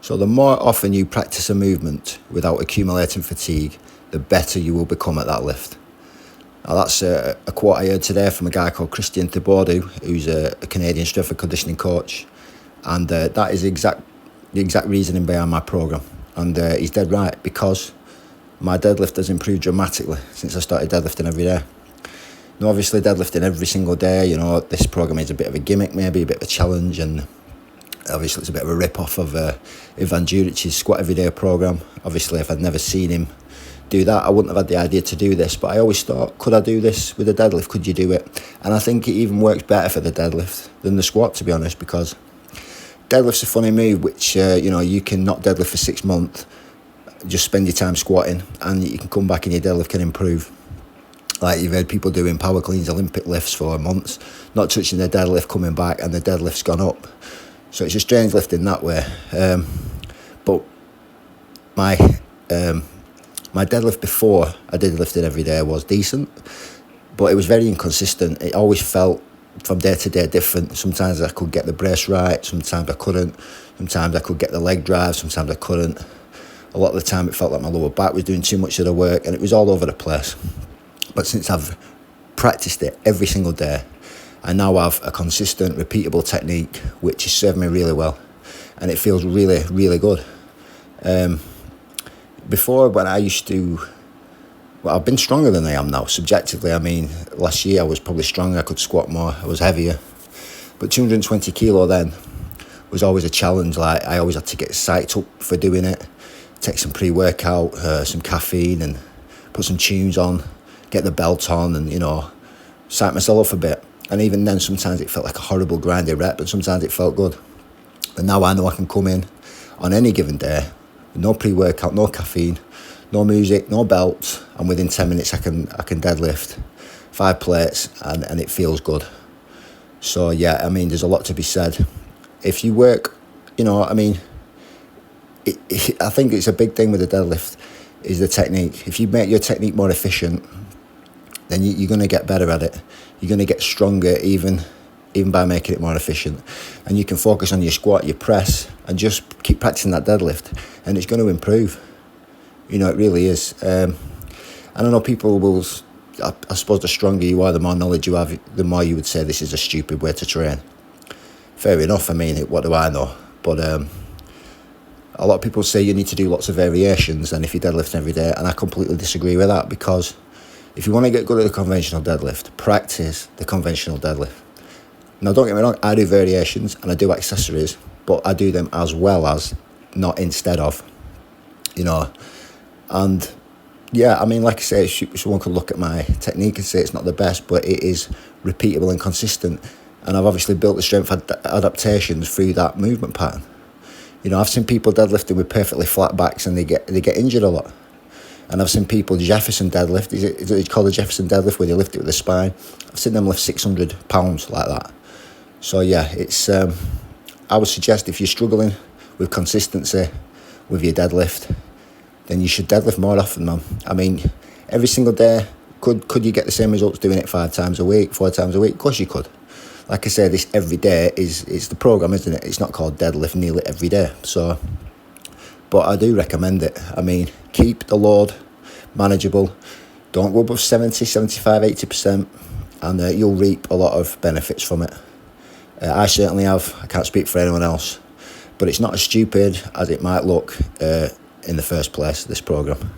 So the more often you practice a movement without accumulating fatigue, the better you will become at that lift. Now that's a quote I heard today from a guy called Christian Thibodeau, who's a Canadian strength and conditioning coach, and that is the exact reasoning behind my program. And he's dead right, because my deadlift has improved dramatically since I started deadlifting every day. Now, obviously, deadlifting every single day, you know, this program is a bit of a gimmick, maybe a bit of a challenge, and obviously it's a bit of a rip-off of Ivan Juric's Squat Everyday program. Obviously, if I'd never seen him do that, I wouldn't have had the idea to do this, but I always thought, could I do this with a deadlift? Could you do it? And I think it even works better for the deadlift than the squat, to be honest, because deadlift's a funny move, which you can not deadlift for 6 months, just spend your time squatting, and you can come back and your deadlift can improve. Like, you've heard people doing power cleans, Olympic lifts for months, not touching their deadlift, coming back, and the deadlift's gone up. So it's a strange lift in that way. But my deadlift before I did lifted every day was decent, but it was very inconsistent. It always felt from day to day different. Sometimes I could get the brace right, sometimes I couldn't. Sometimes I could get the leg drive, sometimes I couldn't. A lot of the time it felt like my lower back was doing too much of the work, and it was all over the place. But since I've practiced it every single day, I now have a consistent, repeatable technique, which has served me really well, and it feels really, really good. Before, when I used to, well, I've been stronger than I am now, subjectively. I mean, last year I was probably stronger, I could squat more, I was heavier. But 220 kilo then was always a challenge. Like, I always had to get psyched up for doing it, take some pre-workout, some caffeine, and put some tunes on, get the belt on, and, psych myself up a bit. And even then, sometimes it felt like a horrible grinding rep, but sometimes it felt good. And now I know I can come in on any given day, with no pre-workout, no caffeine, no music, no belt, and within 10 minutes I can deadlift 5 plates, and it feels good. So yeah, I mean, there's a lot to be said. If you work, I think it's a big thing with the deadlift is the technique. If you make your technique more efficient, then you're going to get better at it. You're going to get stronger even by making it more efficient. And you can focus on your squat, your press, and just keep practicing that deadlift, and it's going to improve. It really is. And I know people will, I suppose the stronger you are, the more knowledge you have, the more you would say this is a stupid way to train. Fair enough, I mean, what do I know? But a lot of people say you need to do lots of variations, and if you deadlift every day, and I completely disagree with that, because if you want to get good at the conventional deadlift, practice the conventional deadlift. Now, don't get me wrong, I do variations and I do accessories, but I do them as well as, not instead of, And yeah, I mean, like I say, someone could look at my technique and say it's not the best, but it is repeatable and consistent. And I've obviously built the strength adaptations through that movement pattern. I've seen people deadlifting with perfectly flat backs and they get injured a lot. And I've seen people Jefferson deadlift. Is it called a Jefferson deadlift, where they lift it with the spine? I've seen them lift 600 pounds like that. So yeah, it's. I would suggest if you're struggling with consistency with your deadlift, then you should deadlift more often, man. I mean, every single day, could you get the same results doing it 5 times a week, 4 times a week? Of course you could. Like I say, this every day is the program, isn't it? It's not called deadlift nearly every day. So, but I do recommend it. I mean, keep the load manageable. Don't go above 70, 75, 80%, and you'll reap a lot of benefits from it. I certainly have. I can't speak for anyone else. But it's not as stupid as it might look in the first place, this program.